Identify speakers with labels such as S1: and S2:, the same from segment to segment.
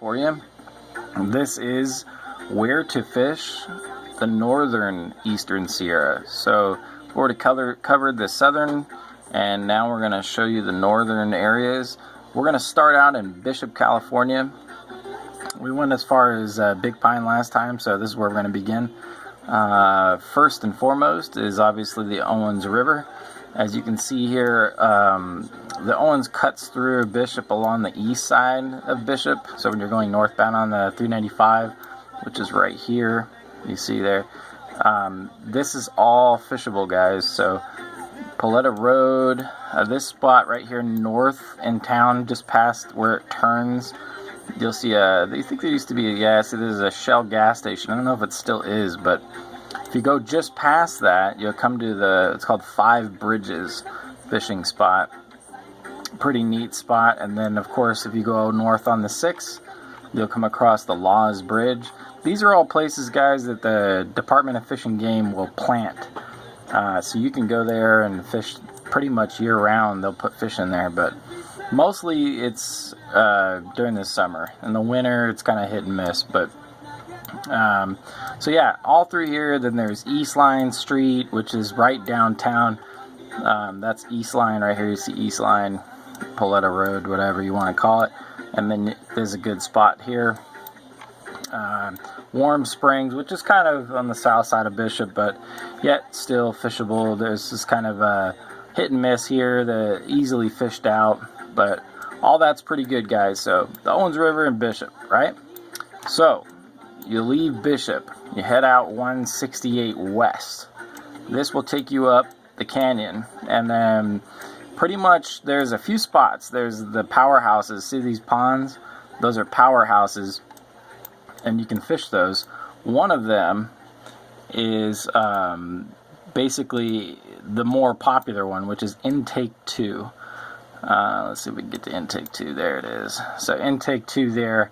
S1: for you. This is where to fish the northern Eastern Sierra. So we've already covered the southern, and now we're going to show you the northern areas. We're going to start out in Bishop, California. We went as far as Big Pine last time, so this is where we're going to begin. First and foremost is obviously the Owens River. As you can see here, the Owens cuts through Bishop along the east side of Bishop. So when you're going northbound on the 395, which is right here, you see there, this is all fishable, guys. So Paletta Road, this spot right here north in town, just past where it turns, you'll see I think there used to be there's a Shell gas station. I don't know if it still is, but if you go just past that, you'll come to it's called Five Bridges fishing spot. Pretty neat spot. And then of course if you go north on the 6th, you'll come across the Laws Bridge. These are all places, guys, that the Department of Fish and Game will plant. So you can go there and fish pretty much year round. They'll put fish in there, but mostly it's during the summer. In the winter it's kind of hit and miss, but so yeah, all through here. Then there's East Line Street, which is right downtown. That's East Line right here. You see East Line, Paletta Road, whatever you want to call it. And then there's a good spot here. Warm Springs, which is kind of on the south side of Bishop, but yet still fishable. There's this kind of hit and miss here, the easily fished out, but all that's pretty good, guys. So the Owens River and Bishop, right? So you leave Bishop, you head out 168 west. This will take you up the canyon, and then pretty much there's a few spots. There's the powerhouses. See these ponds? Those are powerhouses, and you can fish those. One of them is basically the more popular one, which is Intake 2. Let's see if we can get to Intake 2. There it is. So Intake 2 there,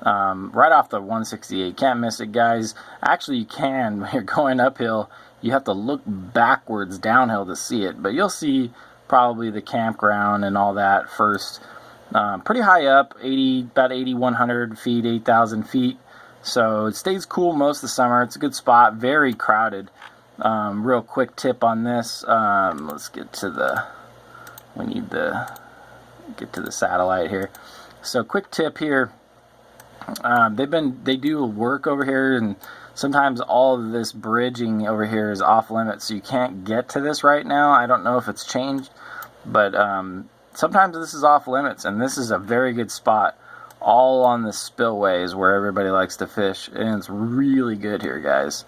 S1: right off the 168. Can't miss it, guys. Actually, you can. When you're going uphill, you have to look backwards downhill to see it, but you'll see probably the campground and all that first. Pretty high up, about 8,100 feet, 8,000 feet. So it stays cool most of the summer. It's a good spot, very crowded. Real quick tip on this. Let's get to get to the satellite here. So quick tip here. They do work over here, and sometimes all of this bridging over here is off limits, so you can't get to this right now. I don't know if it's changed, but sometimes this is off limits, and this is a very good spot. All on the spillways where everybody likes to fish, and it's really good here, guys.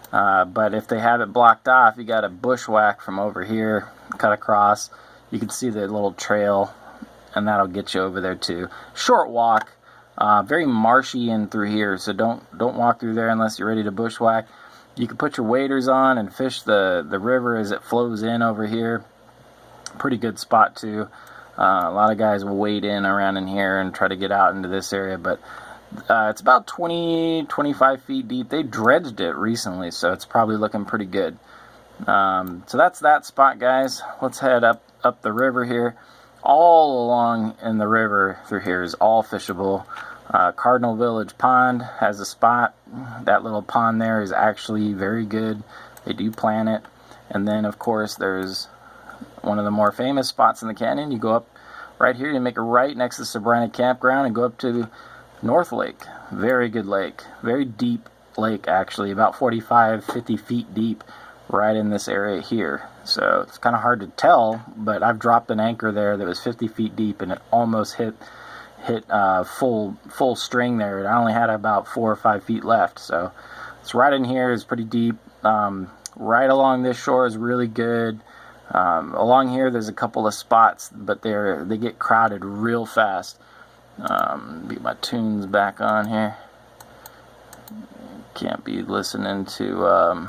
S1: But if they have it blocked off, you got to bushwhack from over here, cut across. You can see the little trail, and that'll get you over there too. Short walk, very marshy in through here, so don't walk through there unless you're ready to bushwhack. You can put your waders on and fish the river as it flows in over here. Pretty good spot too. A lot of guys will wade in around in here and try to get out into this area, but it's about 20-25 feet deep. They dredged it recently, so it's probably looking pretty good. So that's that spot, guys. Let's head up the river here. All along in the river through here is all fishable. Cardinal Village Pond has a spot. That little pond there is actually very good. They do plant it. And then, of course, there's one of the more famous spots in the canyon. You go up right here, you make a right next to Sabrina Campground and go up to North Lake. Very good lake. Very deep lake, actually. About 45-50 feet deep right in this area here. So it's kind of hard to tell, but I've dropped an anchor there that was 50 feet deep, and it almost hit full string there. I only had about 4 or 5 feet left. So it's right in here. It's pretty deep. Right along this shore is really good. Along here there's a couple of spots, but they get crowded real fast. Get my tunes back on here. Can't be listening to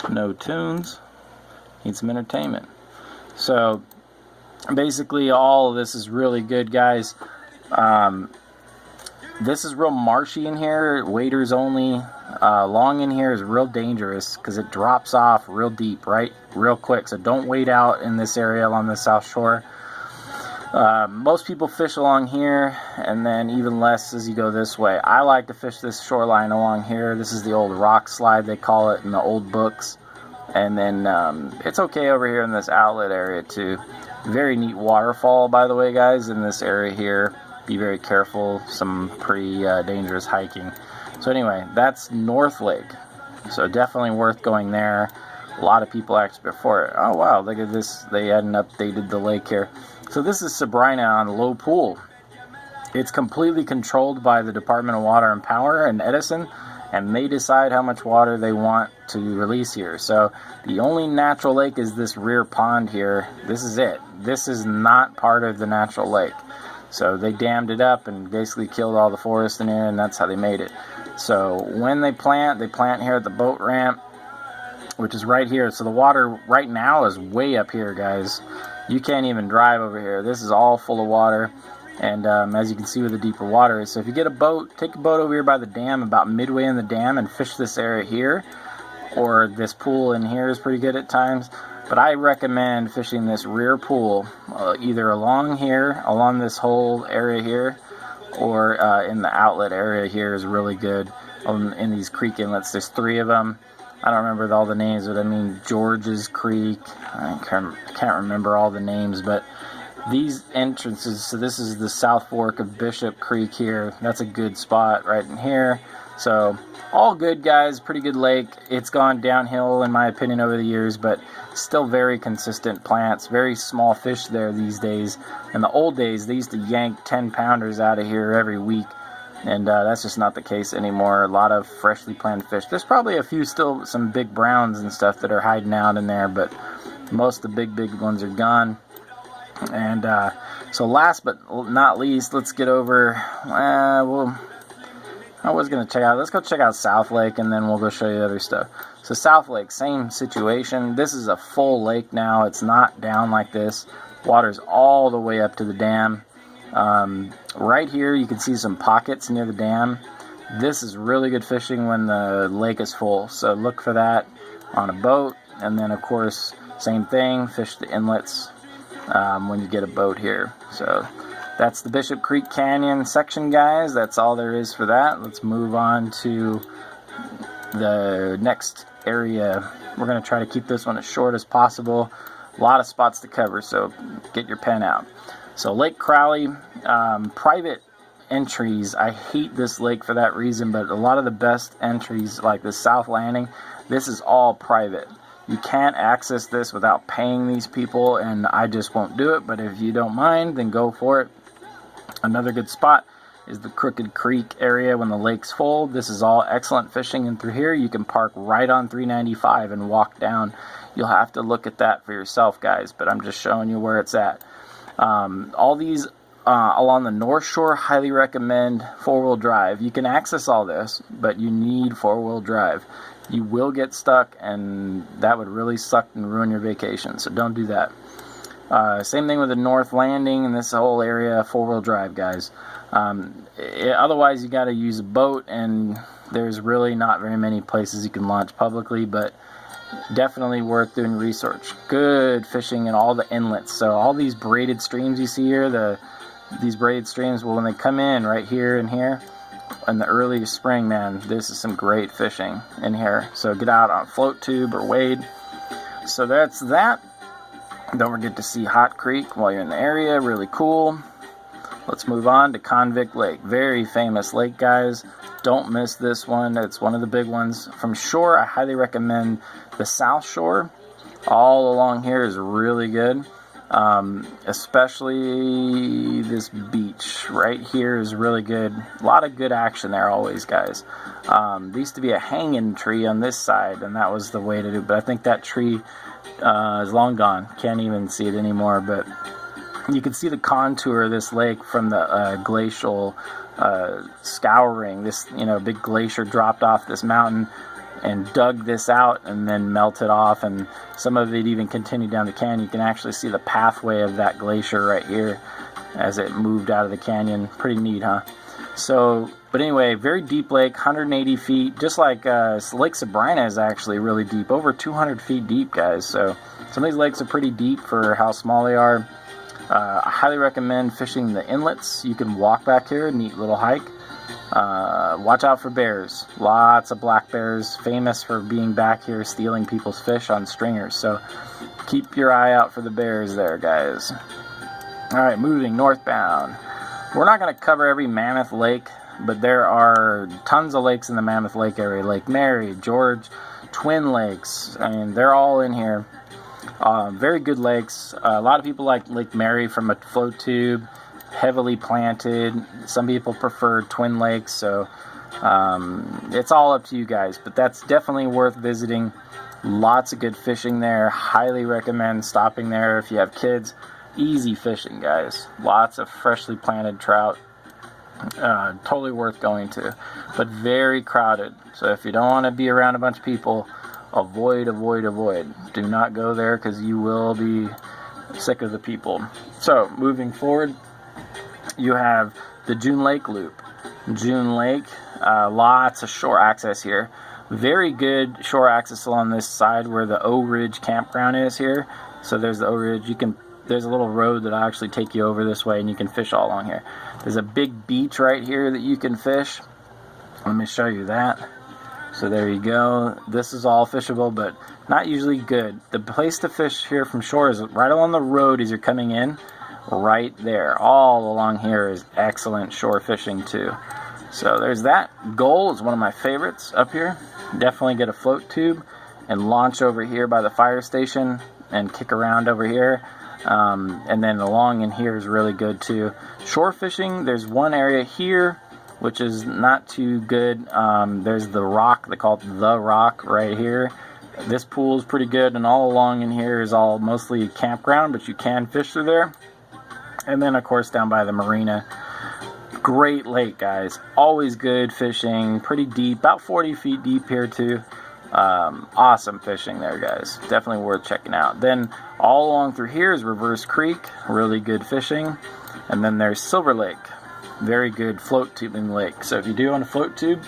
S1: no tunes. Need some entertainment. So basically all of this is really good, guys. This is real marshy in here, waders only. Long in here is real dangerous because it drops off real deep, right? Real quick. So don't wade out in this area along the South Shore. Most people fish along here, and then even less as you go this way. I like to fish this shoreline along here. This is the old rock slide, they call it in the old books. And then it's okay over here in this outlet area too. Very neat waterfall, by the way, guys, in this area here. Be very careful, some pretty dangerous hiking. So anyway, that's North Lake. So definitely worth going there. A lot of people asked before it. Oh wow, look at this. They hadn't updated the lake here. So this is Sabrina on Low Pool. It's completely controlled by the Department of Water and Power in Edison, and they decide how much water they want to release here. So the only natural lake is this rear pond here. This is it. This is not part of the natural lake. So they dammed it up and basically killed all the forest in here, and that's how they made it. So when they plant here at the boat ramp, which is right here. So the water right now is way up here, guys. You can't even drive over here. This is all full of water. And as you can see where the deeper water is. So if you get a boat, take a boat over here by the dam, about midway in the dam, and fish this area here. Or this pool in here is pretty good at times. But I recommend fishing this rear pool, either along here, along this whole area here, or in the outlet area here is really good. In these creek inlets, there's 3 of them. I don't remember all the names, but I mean George's Creek. I can't remember all the names, but these entrances, so this is the South Fork of Bishop Creek here. That's a good spot right in here. So all good, guys. Pretty good lake. It's gone downhill in my opinion over the years, but still very consistent plants. Very small fish there these days. In the old days, they used to yank 10-pounders out of here every week. And that's just not the case anymore. A lot of freshly planted fish. There's probably a few still, some big browns and stuff that are hiding out in there, but most of the big ones are gone. And so last but not least, let's get over, I was going to check out, let's go check out South Lake, and then we'll go show you other stuff. So South Lake, same situation. This is a full lake now. It's not down like this. Water's all the way up to the dam. Right here you can see some pockets near the dam. This is really good fishing when the lake is full, so look for that on a boat. And then of course same thing, fish the inlets when you get a boat here. So that's the Bishop Creek Canyon section, guys. That's all there is for that. Let's move on to the next area. We're going to try to keep this one as short as possible. A lot of spots to cover, so get your pen out. So Lake Crowley, private entries. I hate this lake for that reason, but a lot of the best entries, like the South Landing, this is all private. You can't access this without paying these people, and I just won't do it. But if you don't mind, then go for it. Another good spot is the Crooked Creek area when the lake's full. This is all excellent fishing, and through here you can park right on 395 and walk down. You'll have to look at that for yourself, guys, but I'm just showing you where it's at. All these along the North Shore, highly recommend four-wheel drive. You can access all this, but you need four-wheel drive. You will get stuck, and that would really suck and ruin your vacation, so don't do that. Same thing with the North Landing and this whole area, four-wheel drive, guys. Otherwise, you got to use a boat, and there's really not very many places you can launch publicly, but definitely worth doing research. Good fishing in all the inlets. So all these braided streams you see here, these braided streams, well, when they come in right here and here in the early spring, man, this is some great fishing in here. So get out on a float tube or wade. So that's that. Don't forget to see Hot Creek while you're in the area. Really cool. Let's move on to Convict Lake. Very famous lake, guys. Don't miss this one. It's one of the big ones. From shore, I highly recommend the South Shore. All along here is really good. Especially this beach right here is really good. A lot of good action there always, guys. There used to be a hanging tree on this side, and that was the way to do it. But I think that tree is long gone. Can't even see it anymore. But you can see the contour of this lake from the glacial scouring. This, big glacier dropped off this mountain and dug this out and then melted off, and some of it even continued down the canyon. You can actually see the pathway of that glacier right here as it moved out of the canyon. Pretty neat, huh? So, but anyway, very deep lake, 180 feet, just like Lake Sabrina is actually really deep, over 200 feet deep, guys. So some of these lakes are pretty deep for how small they are. I highly recommend fishing the inlets. You can walk back here, neat little hike. Watch out for bears. Lots of black bears, famous for being back here stealing people's fish on stringers. So keep your eye out for the bears there, guys. Alright, moving northbound. We're not going to cover every Mammoth Lake, but there are tons of lakes in the Mammoth Lake area. Lake Mary, George, Twin Lakes. I mean, they're all in here. Very good lakes. A lot of people like Lake Mary from a float tube. Heavily planted. Some people prefer Twin Lakes, so it's all up to you guys, but that's definitely worth visiting. Lots of good fishing there. Highly recommend stopping there if you have kids. Easy fishing, guys. Lots of freshly planted trout. Totally worth going to, but very crowded, so if you don't want to be around a bunch of people, avoid. Do not go there because you will be sick of the people. So moving forward, you have the June Lake Loop. June Lake, lots of shore access here. Very good shore access along this side where the O Ridge campground is here. So there's the O Ridge. There's a little road that'll actually take you over this way, and you can fish all along here. There's a big beach right here that you can fish. Let me show you that. So there you go. This is all fishable, but not usually good. The place to fish here from shore is right along the road as you're coming in. Right there, all along here is excellent shore fishing too. So there's that. Goal is one of my favorites up here. Definitely get a float tube and launch over here by the fire station and kick around over here. And then along in here is really good too. Shore fishing, there's one area here which is not too good. There's the rock, they call it the rock right here. This pool is pretty good, and all along in here is all mostly campground, but you can fish through there. And then, of course, down by the marina. Great lake, guys. Always good fishing. Pretty deep. About 40 feet deep here, too. Awesome fishing there, guys. Definitely worth checking out. Then, all along through here is Reverse Creek. Really good fishing. And then there's Silver Lake. Very good float tubing lake. So if you do want a float tube,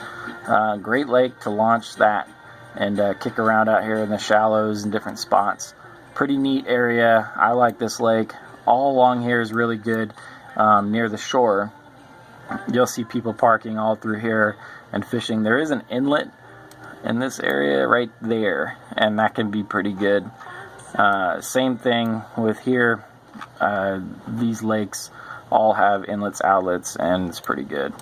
S1: great lake to launch that and kick around out here in the shallows and different spots. Pretty neat area. I like this lake. All along here is really good. Near the shore, you'll see people parking all through here and fishing. There is an inlet in this area right there, and that can be pretty good. Same thing with here. These lakes all have inlets, outlets, and it's pretty good.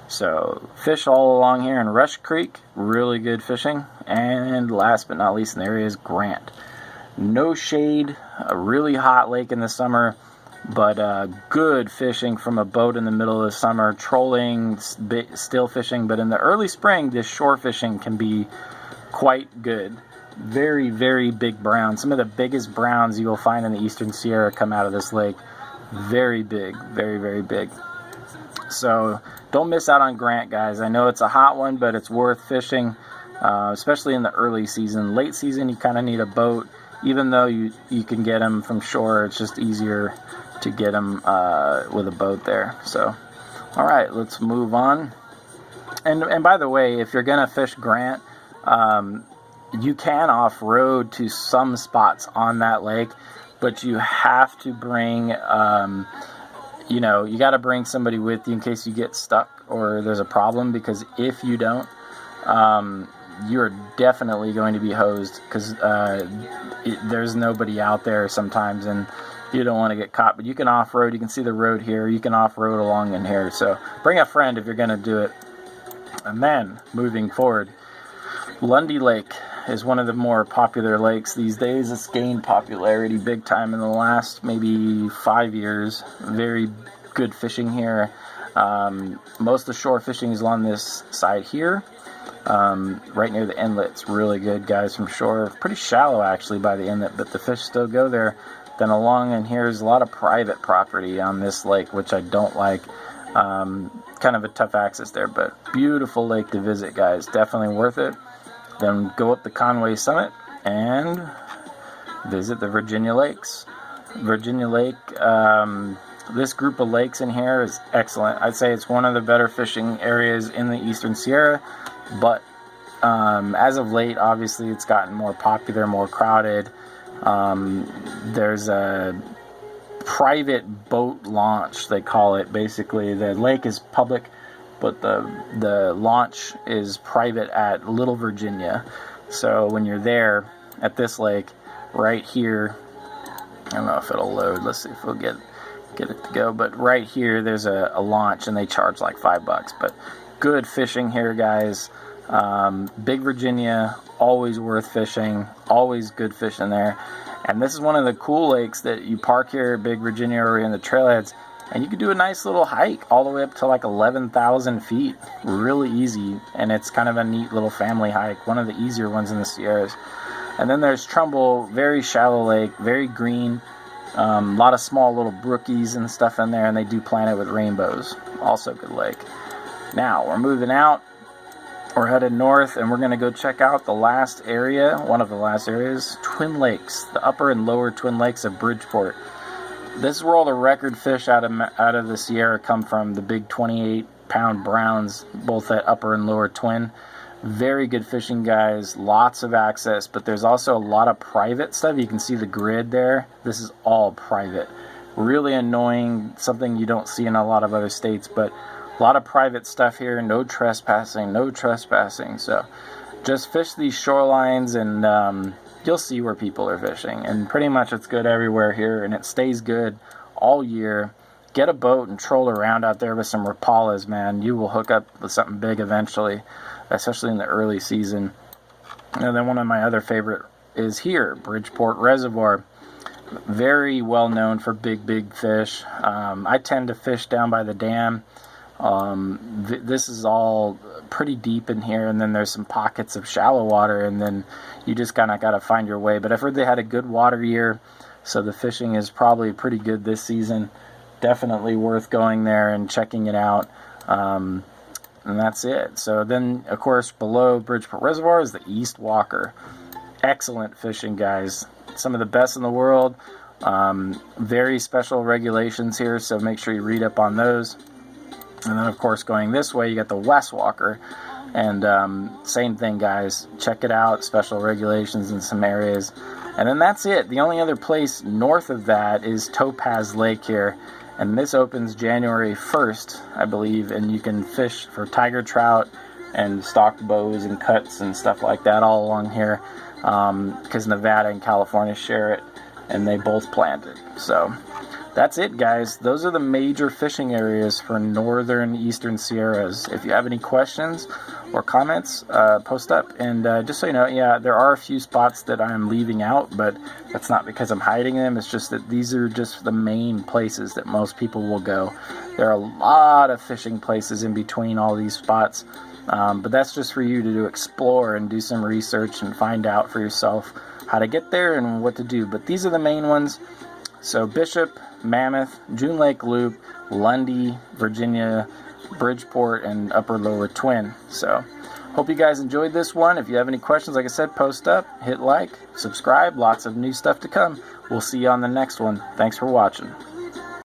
S1: So fish all along here in Rush Creek, really good fishing. And last but not least in the area is Grant. No shade, a really hot lake in the summer, but good fishing from a boat in the middle of the summer, trolling, still fishing. But in the early spring, this shore fishing can be quite good. Very, very big browns. Some of the biggest browns you will find in the Eastern Sierra come out of this lake. Very big, very, very big. So don't miss out on Grant, guys. I know it's a hot one, but it's worth fishing, especially in the early season. Late season, you kind of need a boat. Even though you can get them from shore, it's just easier to get them with a boat there. So, all right, let's move on. And by the way, if you're gonna fish Grant, you can off-road to some spots on that lake, but you have to bring, you got to bring somebody with you in case you get stuck or there's a problem, because if you don't, you're definitely going to be hosed, because there's nobody out there sometimes and you don't want to get caught. But you can off-road. You can see the road here. You can off-road along in here. So bring a friend if you're going to do it. And then moving forward, Lundy Lake is one of the more popular lakes these days. It's gained popularity big time in the last maybe 5 years. Very good fishing here. Most of the shore fishing is along this side here, right near the inlet. It's really good, guys, from shore. Pretty shallow actually by the inlet, but the fish still go there. Then along in here is a lot of private property on this lake, which I don't like. Kind of a tough access there, but beautiful lake to visit, guys. Definitely worth it. Then go up the Conway Summit and visit the Virginia Lakes. Virginia Lake, this group of lakes in here is excellent. I'd say it's one of the better fishing areas in the Eastern Sierra, but as of late, obviously, it's gotten more popular, more crowded. There's a private boat launch, they call it. Basically, the lake is public, but the launch is private at Little Virginia. So when you're there at this lake, right here, I don't know if it'll load. Let's see if we'll get it to go. But right here, there's a launch, and they charge like $5. But good fishing here, guys. Big Virginia, always worth fishing. Always good fishing there. And this is one of the cool lakes that you park here at Big Virginia or in the trailheads, and you can do a nice little hike all the way up to like 11,000 feet. Really easy, and it's kind of a neat little family hike. One of the easier ones in the Sierras. And then there's Trumbull, very shallow lake, very green. A lot of small little brookies and stuff in there, and they do plant it with rainbows. Also good lake. Now, we're moving out. We're headed north, and we're going to go check out the last area, one of the last areas, Twin Lakes, the upper and lower Twin Lakes of Bridgeport. This is where all the record fish out of the Sierra come from, the big 28-pound browns, both at upper and lower Twin. Very good fishing, guys, lots of access, but there's also a lot of private stuff. You can see the grid there. This is all private. Really annoying, something you don't see in a lot of other states, but a lot of private stuff here. No trespassing, no trespassing. So just fish these shorelines, and you'll see where people are fishing. And pretty much it's good everywhere here, and it stays good all year. Get a boat and troll around out there with some Rapalas, man. You will hook up with something big eventually, especially in the early season. And then one of my other favorite is here, Bridgeport Reservoir. Very well known for big fish. I tend to fish down by the dam. This is all pretty deep in here, and then there's some pockets of shallow water, and then you just kind of got to find your way. But I've heard they had a good water year, so the fishing is probably pretty good this season. Definitely worth going there and checking it out. And that's it. So then, of course, below Bridgeport Reservoir is the East Walker. Excellent fishing, guys. Some of the best in the world. Very special regulations here, so make sure you read up on those. And then, of course, going this way, you got the West Walker. And same thing, guys. Check it out. Special regulations in some areas. And then that's it. The only other place north of that is Topaz Lake here. And this opens January 1st, I believe. And you can fish for tiger trout and stocked bows and cuts and stuff like that all along here. Because Nevada and California share it. And they both plant it. So that's it, guys. Those are the major fishing areas for northern eastern Sierras. If you have any questions or comments, post up. And just so you know, yeah, there are a few spots that I'm leaving out, but that's not because I'm hiding them. It's just that these are just the main places that most people will go. There are a lot of fishing places in between all these spots, but that's just for you to explore and do some research and find out for yourself how to get there and what to do. But these are the main ones. So Bishop, Mammoth, June Lake Loop, Lundy, Virginia, Bridgeport, and Upper Lower Twin. So hope you guys enjoyed this one. If you have any questions, like I said, post up, hit like, subscribe. Lots of new stuff to come. We'll see you on the next one. Thanks for watching.